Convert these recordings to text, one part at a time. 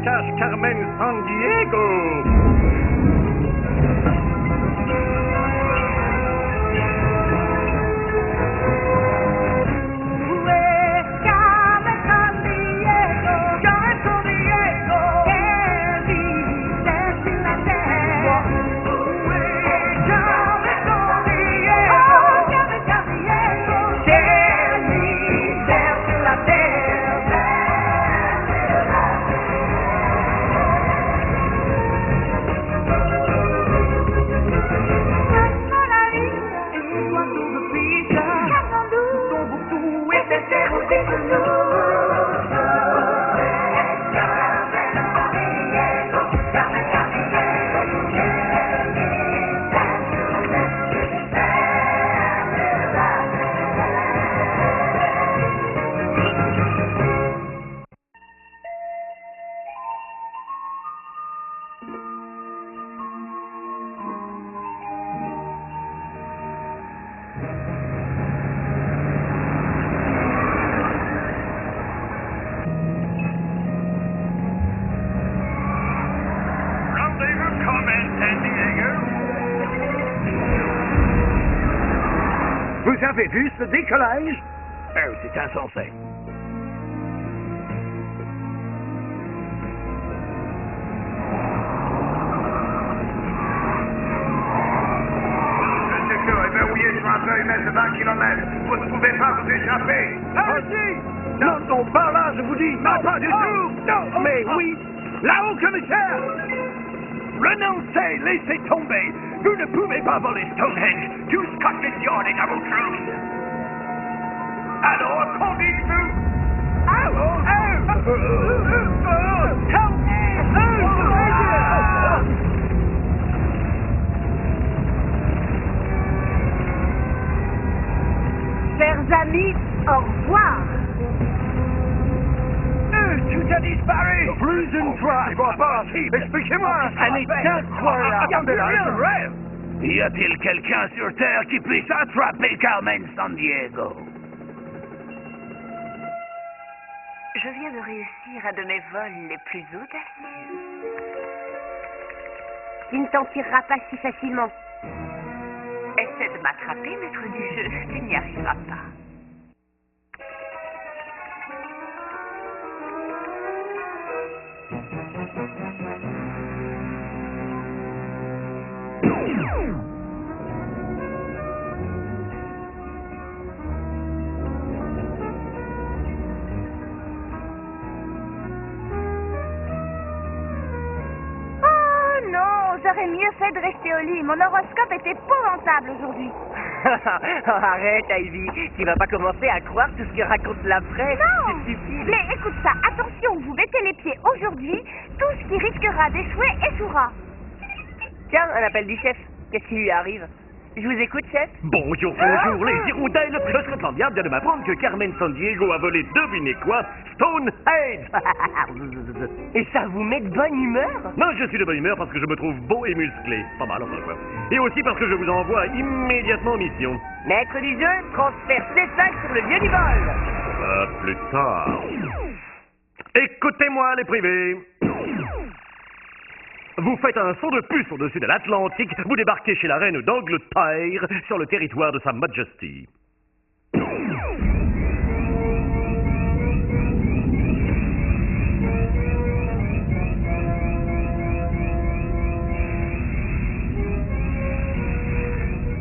cache Carmen Sandiego. Vous avez vu ce décollage? Oh, c'est insensé. Le secteur est verrouillé sur un périmètre de 20 km. Vous ne pouvez pas vous échapper. Allez-y! Non, non, pas là, je vous dis. Non, pas du tout. Non, mais oui. Là-haut, commissaire! Renoncez, laissez tomber. Vous ne pouvez pas voler Stonehenge. Tout Scotland Yard est à vos trousses. Alors, qu'en dites-vous? Chers amis, au revoir. Tout a disparu. Plus une fois. C'est pas possible. Expliquez-moi. Elle est incroyable. Regardez-la. Y a-t-il quelqu'un sur Terre qui puisse attraper Carmen Sandiego? Je viens de réussir un de mes vols les plus audacieux. Tu ne t'en tireras pas si facilement. Essaie de m'attraper, maître du jeu. Tu n'y arriveras pas. J'aurais mieux fait de rester au lit. Mon horoscope est épouvantable aujourd'hui. Arrête, Ivy. Tu vas pas commencer à croire tout ce que raconte la presse. Non. C'est stupide. Mais écoute ça, attention, vous mettez les pieds aujourd'hui, tout ce qui risquera d'échouer échouera. Tiens, un appel du chef. Qu'est-ce qui lui arrive? Je vous écoute, chef. Bonjour, les hirondelles. Le Scotland Yard vient de m'apprendre que Carmen Sandiego a volé, devinez quoi, Stonehenge. Et ça vous met de bonne humeur? Non, je suis de bonne humeur parce que je me trouve beau et musclé. Pas mal, enfin quoi. Et aussi parce que je vous envoie immédiatement en mission. Maître du jeu, transfert C5 sur le lieu du vol. Plus tard. Écoutez-moi, les privés. Vous faites un saut de puce au-dessus de l'Atlantique, vous débarquez chez la reine d'Angleterre sur le territoire de Sa Majesté.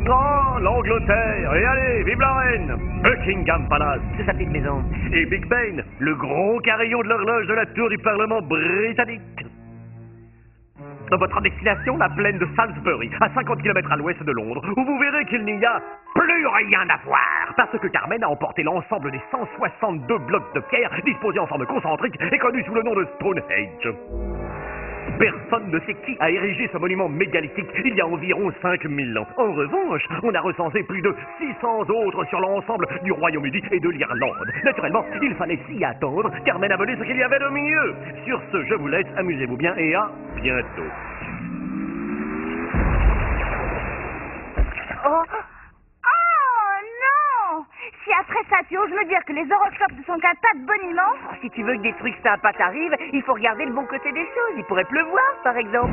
Oh, l'Angleterre! Et allez, vive la reine! Buckingham Palace, C'est sa petite maison. et Big Ben, le gros carillon de l'horloge de la tour du Parlement britannique. Dans votre destination, la plaine de Salisbury, à 50 km à l'ouest de Londres, où vous verrez qu'il n'y a plus rien à voir, parce que Carmen a emporté l'ensemble des 162 blocs de pierre disposés en forme concentrique et connus sous le nom de Stonehenge. Personne ne sait qui a érigé ce monument mégalithique il y a environ 5000 ans. En revanche, on a recensé plus de 600 autres sur l'ensemble du Royaume-Uni et de l'Irlande. Naturellement, il fallait s'y attendre. Carmen a volé ce qu'il y avait de mieux. Sur ce, je vous laisse, amusez-vous bien et à bientôt. Oh non! Si après ça, tu oses me dire que les horoscopes ne sont qu'un tas de boniments... Oh, si tu veux que des trucs sympas t'arrivent, il faut regarder le bon côté des choses. Il pourrait pleuvoir, par exemple.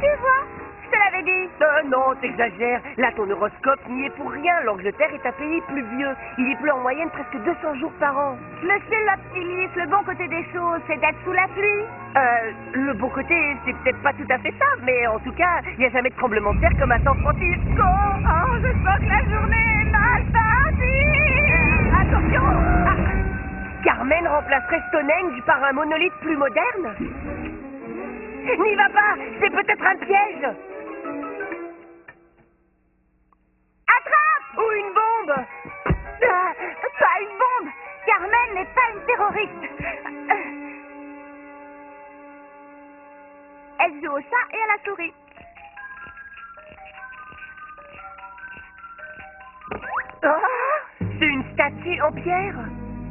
Tu vois, je te l'avais dit. Non, t'exagères. Là, ton horoscope n'y est pour rien. L'Angleterre est un pays pluvieux. Il y pleut en moyenne presque 200 jours par an. Monsieur l'optimiste, le bon côté des choses, c'est d'être sous la pluie. Le bon côté, c'est peut-être pas tout à fait ça, mais en tout cas, il n'y a jamais de tremblement de terre comme à San Francisco. Oh, je sens que la journée est mal partie. Attention. Carmen remplacerait Stonehenge par un monolithe plus moderne. N'y va pas, c'est peut-être un piège. Attrape! Ou une bombe. Pas une bombe. Carmen n'est pas une terroriste. Elle joue au chat et à la souris. C'est une statue en pierre.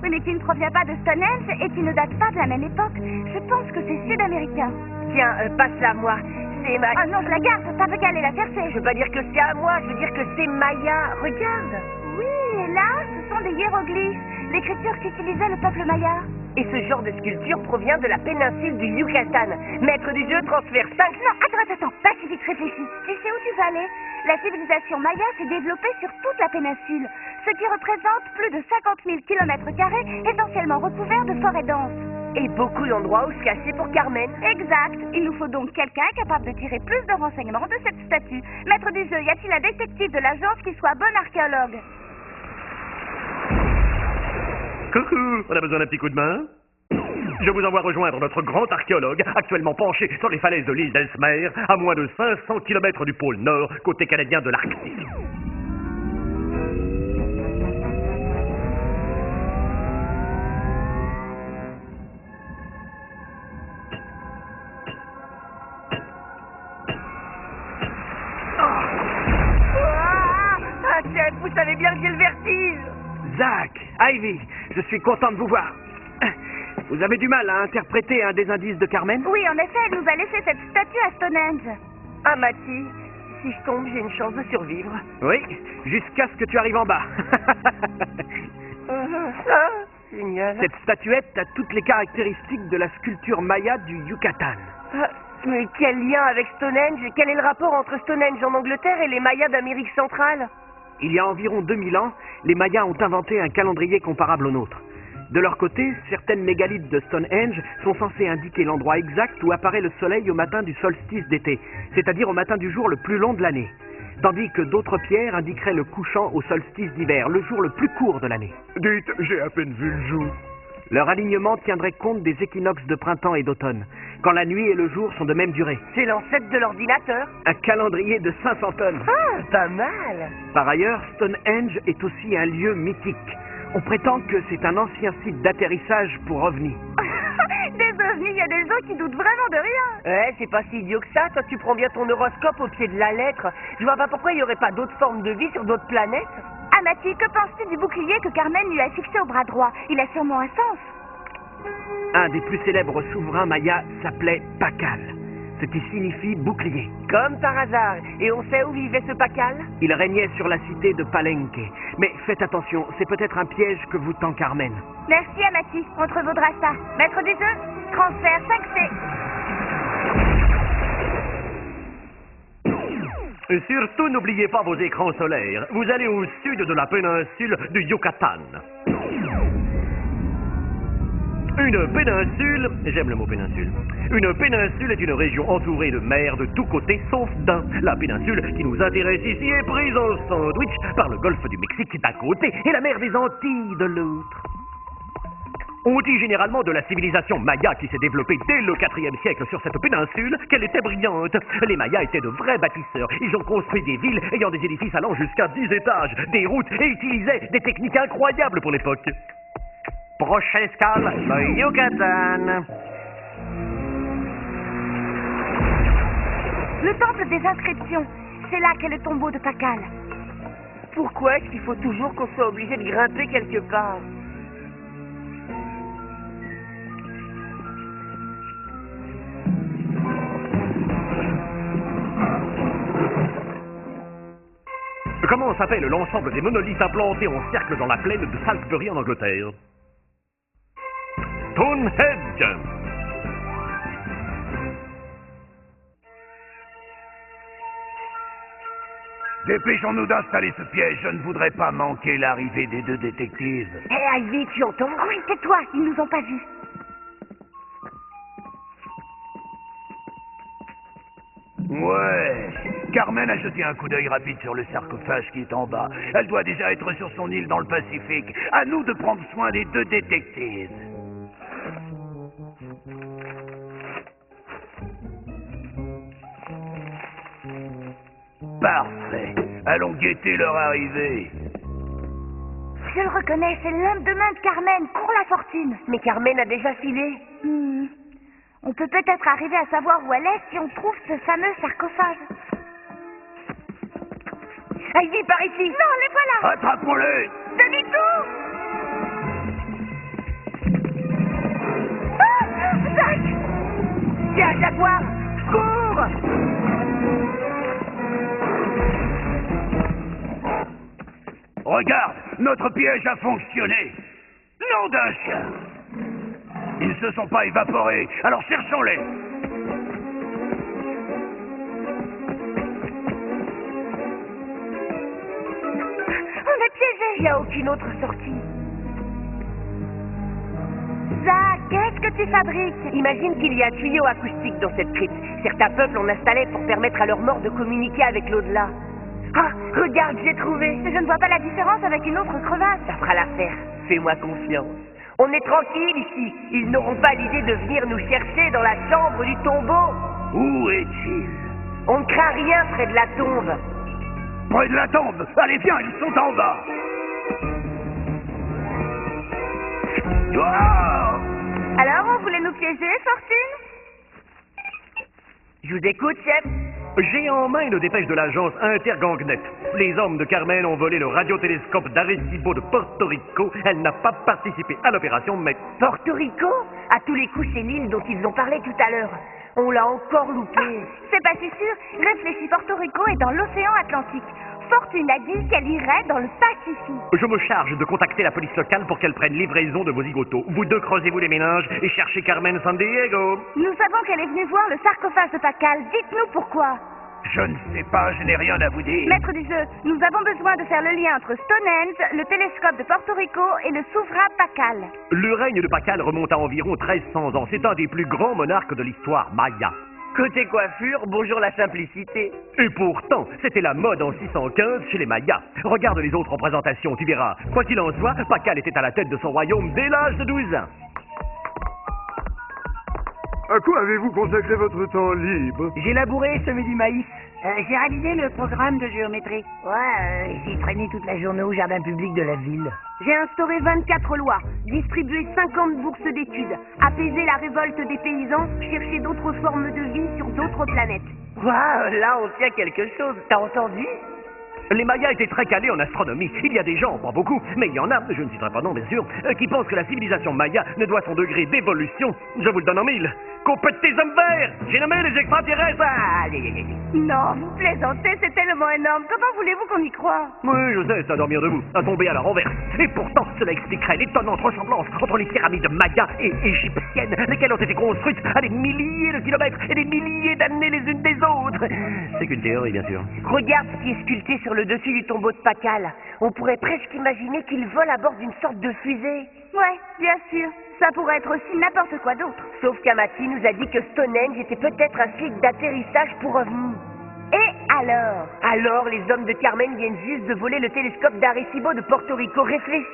Oui, mais qui ne provient pas de Stonehenge et qui ne date pas de la même époque. Je pense que c'est sud-américain. Tiens, passe-la à moi. C'est ma... Ah non, je la garde, ça veut qu'aller la chercher. Je veux pas dire que c'est à moi, je veux dire que c'est Maya. Regarde. Oui, et là, ce sont des hiéroglyphes, l'écriture qu'utilisait le peuple maya. Et ce genre de sculpture provient de la péninsule du Yucatan. Maître du jeu transfère 5... Non, attends, pas si vite réfléchi. Tu sais où tu vas aller? La civilisation maya s'est développée sur toute la péninsule, ce qui représente plus de 50 000 km², essentiellement recouverts de forêts denses. Et beaucoup d'endroits où se cacher pour Carmen. Exact. Il nous faut donc quelqu'un capable de tirer plus de renseignements de cette statue. Maître du jeu, y a-t-il un détective de l'agence qui soit bon archéologue? Coucou, on a besoin d'un petit coup de main? Je vous envoie rejoindre notre grand archéologue, actuellement penché sur les falaises de l'île d'Ellesmere, à moins de 500 km du pôle Nord, côté canadien de l'Arctique. Chef, vous savez bien que j'ai le vertige. Zach, Ivy, je suis content de vous voir. Vous avez du mal à interpréter un des indices de Carmen? Oui, en effet, elle nous a laissé cette statue à Stonehenge. Ah, Matty, si je tombe, j'ai une chance de survivre. Oui, jusqu'à ce que tu arrives en bas. Génial. Cette statuette a toutes les caractéristiques de la sculpture maya du Yucatan. Mais quel lien avec Stonehenge? Quel est le rapport entre Stonehenge en Angleterre et les Mayas d'Amérique centrale? Il y a environ 2000 ans, les Mayas ont inventé un calendrier comparable au nôtre. De leur côté, certaines mégalithes de Stonehenge sont censées indiquer l'endroit exact où apparaît le soleil au matin du solstice d'été, c'est-à-dire au matin du jour le plus long de l'année. Tandis que d'autres pierres indiqueraient le couchant au solstice d'hiver, le jour le plus court de l'année. Dites, j'ai à peine vu le jour. Leur alignement tiendrait compte des équinoxes de printemps et d'automne, quand la nuit et le jour sont de même durée. C'est l'ancêtre de l'ordinateur. Un calendrier de 500 tonnes. Ah, pas mal. Par ailleurs, Stonehenge est aussi un lieu mythique. On prétend que c'est un ancien site d'atterrissage pour ovnis. Des ovnis, il y a des gens qui doutent vraiment de rien. C'est pas si idiot que ça. Toi, tu prends bien ton horoscope au pied de la lettre. Je vois pas pourquoi il y aurait pas d'autres formes de vie sur d'autres planètes. Ah, Mathy, que penses-tu du bouclier que Carmen lui a fixé au bras droit? Il a sûrement un sens. Un des plus célèbres souverains mayas s'appelait Pakal, ce qui signifie bouclier. Comme par hasard. Et on sait où vivait ce Pakal? Il régnait sur la cité de Palenque. Mais faites attention, c'est peut-être un piège que vous tend Carmen. Merci, Amati. On te revaudra ça. Maître du jeu, transfert 5C. Surtout, n'oubliez pas vos écrans solaires. Vous allez au sud de la péninsule du Yucatan. Une péninsule, j'aime le mot péninsule. Une péninsule est une région entourée de mers de tous côtés sauf d'un. La péninsule qui nous intéresse ici est prise en sandwich par le golfe du Mexique d'un côté et la mer des Antilles de l'autre. On dit généralement de la civilisation maya qui s'est développée dès le IVe siècle sur cette péninsule qu'elle était brillante. Les Mayas étaient de vrais bâtisseurs. Ils ont construit des villes ayant des édifices allant jusqu'à 10 étages, des routes et utilisaient des techniques incroyables pour l'époque. Prochaine escale, le Yucatan. Le temple des inscriptions. C'est là qu'est le tombeau de Pakal. Pourquoi est-ce qu'il faut toujours qu'on soit obligé de grimper quelque part? Comme Comment s'appelle l'ensemble des monolithes implantés en cercle dans la plaine de Salisbury en Angleterre? Stonehenge. Dépêchons-nous d'installer ce piège, je ne voudrais pas manquer l'arrivée des deux détectives. Hé, Ivy, tu entends? Oui, tais-toi, ils nous ont pas vus. Ouais. Carmen a jeté un coup d'œil rapide sur le sarcophage qui est en bas. Elle doit déjà être sur son île dans le Pacifique. À nous de prendre soin des deux détectives. Parfait. Allons guetter leur arrivée. Je le reconnais, c'est l'homme de main de Carmen, cours la fortune. Mais Carmen a déjà filé. On peut peut-être arriver à savoir où elle est si on trouve ce fameux sarcophage. Ivy, par ici. Non, les voilà. Attrapons-les. Demi-tour. Ah, Zach. Tiens, Jaguar, cours. Regarde, notre piège a fonctionné. Nom d'un chien. Ils ne se sont pas évaporés, alors cherchons-les. On est piégés. Il n'y a aucune autre sortie. Zach, qu'est-ce que tu fabriques? Imagine qu'il y a un tuyau acoustique dans cette crypte. Certains peuples en installaient pour permettre à leurs morts de communiquer avec l'au-delà. Ah, regarde, j'ai trouvé. Je ne vois pas la différence avec une autre crevasse. Ça fera l'affaire. Fais-moi confiance. On est tranquille ici. Ils n'auront pas l'idée de venir nous chercher dans la chambre du tombeau. Où est-il? On ne craint rien près de la tombe. Près de la tombe. Allez, viens, ils sont en bas. Wow! Alors, on voulait nous piéger, Fortune? Je vous écoute, chef. J'ai en main une dépêche de l'agence Intergangnet. Les hommes de Carmen ont volé le radiotélescope d'Arecibo de Porto Rico. Elle n'a pas participé à l'opération, mais... Porto Rico? À tous les coups, c'est l'île dont ils ont parlé tout à l'heure. On l'a encore loupé. C'est pas si sûr. Réfléchis, Porto Rico est dans l'océan Atlantique. Fortune a dit qu'elle irait dans le Pacifique. Je me charge de contacter la police locale pour qu'elle prenne livraison de vos zigotos. Vous deux, creusez-vous les méninges et cherchez Carmen San Diego. Nous savons qu'elle est venue voir le sarcophage de Pacal. Dites-nous pourquoi. Je ne sais pas, je n'ai rien à vous dire. Maître du jeu, nous avons besoin de faire le lien entre Stonehenge, le télescope de Porto Rico et le souverain Pacal. Le règne de Pacal remonte à environ 1300 ans. C'est un des plus grands monarques de l'histoire maya. Côté coiffure, bonjour la simplicité. Et pourtant, c'était la mode en 615 chez les Mayas. Regarde les autres représentations, tu verras. Quoi qu'il en soit, Pacal était à la tête de son royaume dès l'âge de 12 ans. À quoi avez-vous consacré votre temps libre? J'ai labouré, semé du maïs. J'ai réalisé le programme de géométrie. Ouais, j'ai traîné toute la journée au jardin public de la ville. J'ai instauré 24 lois, distribué 50 bourses d'études, apaisé la révolte des paysans, cherché d'autres formes de vie sur d'autres planètes. Waouh, là on tient quelque chose, t'as entendu? Les Mayas étaient très calés en astronomie. Il y a des gens, pas beaucoup, mais il y en a, je ne citerai pas non bien sûr, qui pensent que la civilisation maya ne doit son degré d'évolution, je vous le donne en mille, qu'au pète tes hommes verts. J'ai nommé les extraterrestres. Allez. Non, vous plaisantez, c'est tellement énorme. Comment voulez-vous qu'on y croie? Oui, je sais, c'est à dormir debout, à tomber à la renverse. Et pourtant, cela expliquerait l'étonnante ressemblance entre les pyramides mayas et égyptiennes, lesquelles ont été construites à des milliers de kilomètres et des milliers d'années les unes des autres. C'est qu'une théorie, bien sûr. Regarde ce qui est sculpté sur le dessus du tombeau de Pacal. On pourrait presque imaginer qu'il vole à bord d'une sorte de fusée. Ouais, bien sûr. Ça pourrait être aussi n'importe quoi d'autre. Sauf qu'Amati nous a dit que Stonehenge était peut-être un site d'atterrissage pour ovnis. Et alors? Alors, les hommes de Carmen viennent juste de voler le télescope d'Arecibo de Porto Rico. Réfléchis.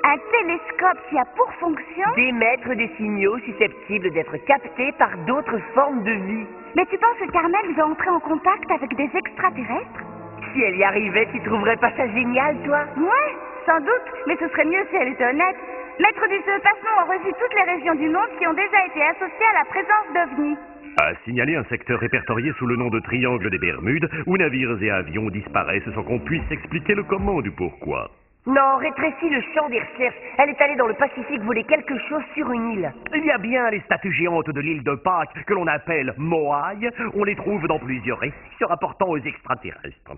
Un télescope qui a pour fonction d'émettre des signaux susceptibles d'être captés par d'autres formes de vie. Mais tu penses que Carmen va entrer en contact avec des extraterrestres? Si elle y arrivait, tu trouverais pas ça génial, toi? Ouais, sans doute, mais ce serait mieux si elle était honnête. Maître du jeu, passons en revue toutes les régions du monde qui ont déjà été associées à la présence d'ovnis. A signaler un secteur répertorié sous le nom de Triangle des Bermudes, où navires et avions disparaissent sans qu'on puisse expliquer le comment du pourquoi. Non, rétrécis le champ des recherches. Elle est allée dans le Pacifique voler quelque chose sur une île. Il y a bien les statues géantes de l'île de Pâques que l'on appelle Moai. On les trouve dans plusieurs récits se rapportant aux extraterrestres.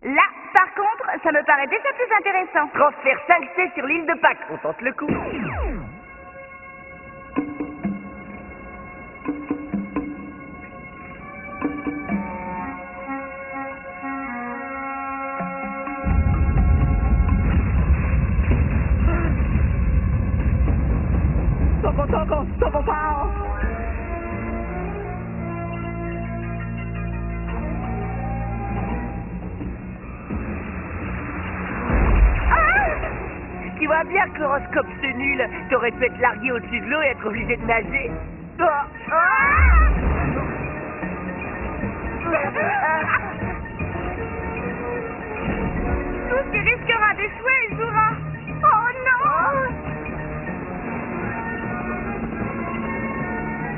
Là, par contre, ça me paraît déjà plus intéressant. Transfert 5C sur l'île de Pâques. On tente le coup. Tu vois bien que l'horoscope c'est nul. T'aurais pu être largué au-dessus de l'eau et être obligé de nager. Tout qui risquera d'échouer, il jouera. Oh non!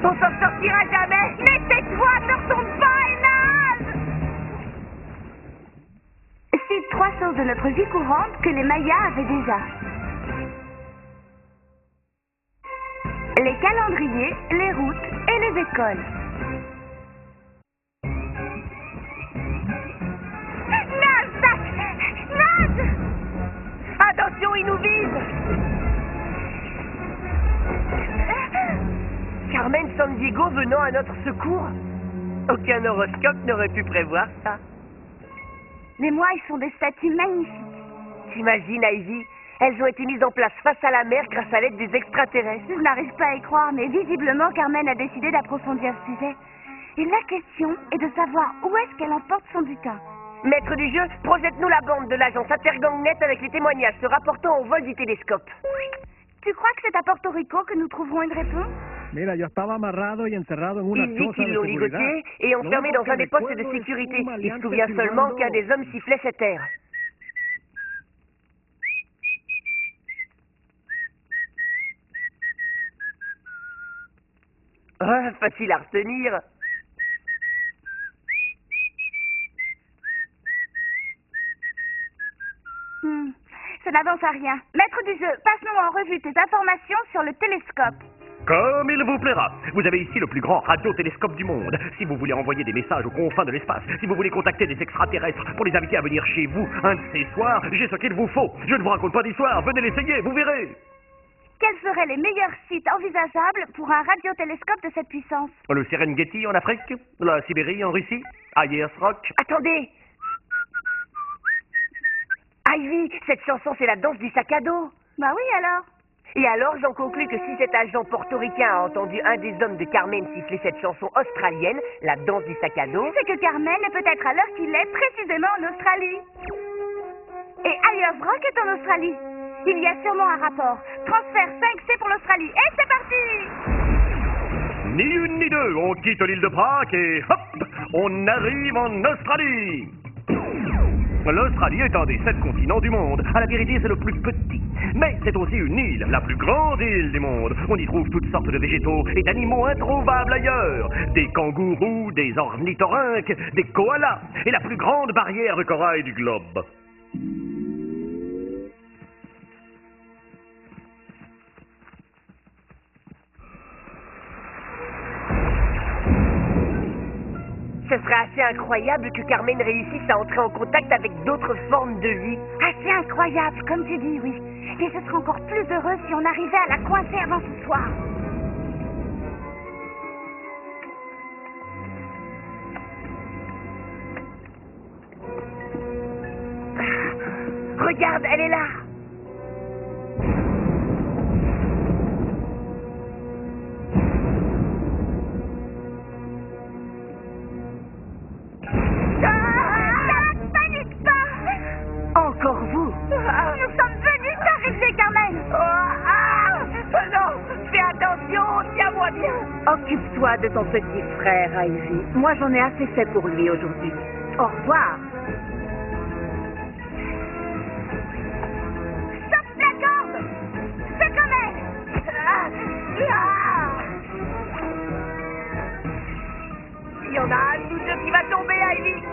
On s'en sortira jamais. Mais tais-toi, ne retourne pas et nage! Cite 3 choses de notre vie courante que les Mayas avaient déjà. Les calendriers, les routes et les écoles. Nage, Zach! Nage! Attention, il nous vise. Carmen Sandiego venant à notre secours. Aucun horoscope n'aurait pu prévoir ça. Les mois, ils sont des statues magnifiques. T'imagines, Ivy? Elles ont été mises en place face à la mer grâce à l'aide des extraterrestres. Je n'arrive pas à y croire, mais visiblement, Carmen a décidé d'approfondir le sujet. Et la question est de savoir où est-ce qu'elle emporte son butin. Maître du jeu, projette-nous la bande de l'agence Intergangnet avec les témoignages se rapportant au vol du télescope. Tu crois que c'est à Porto Rico que nous trouverons une réponse? Mira, yo estaba amarrado y encerrado en una Il dit choza qu'ils de l'ont seguridad. ligoté et enfermé dans un des postes de sécurité. Il se souvient seulement qu'un des hommes sifflait cette air. Ah, facile à retenir. Ça n'avance à rien. Maître du jeu, passe-nous en revue tes informations sur le télescope. Comme il vous plaira. Vous avez ici le plus grand radiotélescope du monde. Si vous voulez envoyer des messages aux confins de l'espace, si vous voulez contacter des extraterrestres pour les inviter à venir chez vous un de ces soirs, j'ai ce qu'il vous faut. Je ne vous raconte pas d'histoire, venez l'essayer, vous verrez. Quels seraient les meilleurs sites envisageables pour un radiotélescope de cette puissance? Le Serengeti en Afrique, la Sibérie en Russie, Ayers Rock. Attendez! Ivy, cette chanson c'est la danse du sac à dos. Bah oui alors. Et alors j'en conclus que si cet agent portoricain a entendu un des hommes de Carmen siffler cette chanson australienne, la danse du sac à dos, c'est que Carmen est peut-être à l'heure qu'il est précisément en Australie. Et Ayers Rock est en Australie. Il y a sûrement un rapport. Transfert 5C pour l'Australie. Et c'est parti! Ni une ni deux, on quitte l'île de Pâques et hop, on arrive en Australie. L'Australie est un des 7 continents du monde. À la vérité, c'est le plus petit. Mais c'est aussi une île, la plus grande île du monde. On y trouve toutes sortes de végétaux et d'animaux introuvables ailleurs. Des kangourous, des ornithorynques, des koalas et la plus grande barrière de corail du globe. Ce serait assez incroyable que Carmen réussisse à entrer en contact avec d'autres formes de vie. Assez incroyable, comme tu dis, oui. Et ce serait encore plus heureux si on arrivait à la coincer avant ce soir. Regarde, elle est là. Encore vous? Nous sommes venus t'arrêter, Carmen. Non, fais attention, tiens-moi bien. Occupe-toi de ton petit frère, Ivy. Moi, j'en ai assez fait pour lui aujourd'hui. Au revoir. Stop la corde. C'est Carmen. Il y en a un de nous deux qui va tomber, Ivy.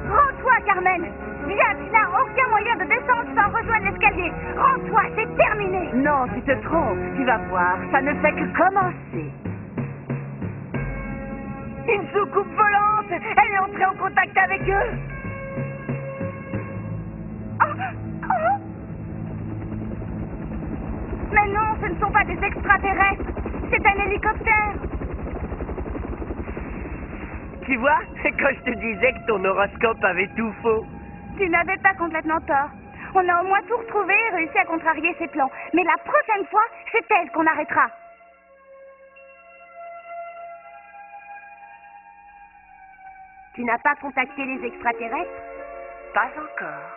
Rends-toi, Carmen. Viens, tu n'as aucun moyen de descendre sans rejoindre l'escalier. Rends-toi, c'est terminé. Non, tu te trompes. Tu vas voir, ça ne fait que commencer. Une soucoupe volante! Elle est entrée en contact avec eux! Mais non, ce ne sont pas des extraterrestres. C'est un hélicoptère. Tu vois, c'est quand je te disais que ton horoscope avait tout faux. Tu n'avais pas complètement tort. On a au moins tout retrouvé et réussi à contrarier ses plans. Mais la prochaine fois, c'est elle qu'on arrêtera. Tu n'as pas contacté les extraterrestres? Pas encore.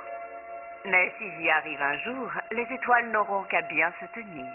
Mais si j'y arrive un jour, les étoiles n'auront qu'à bien se tenir.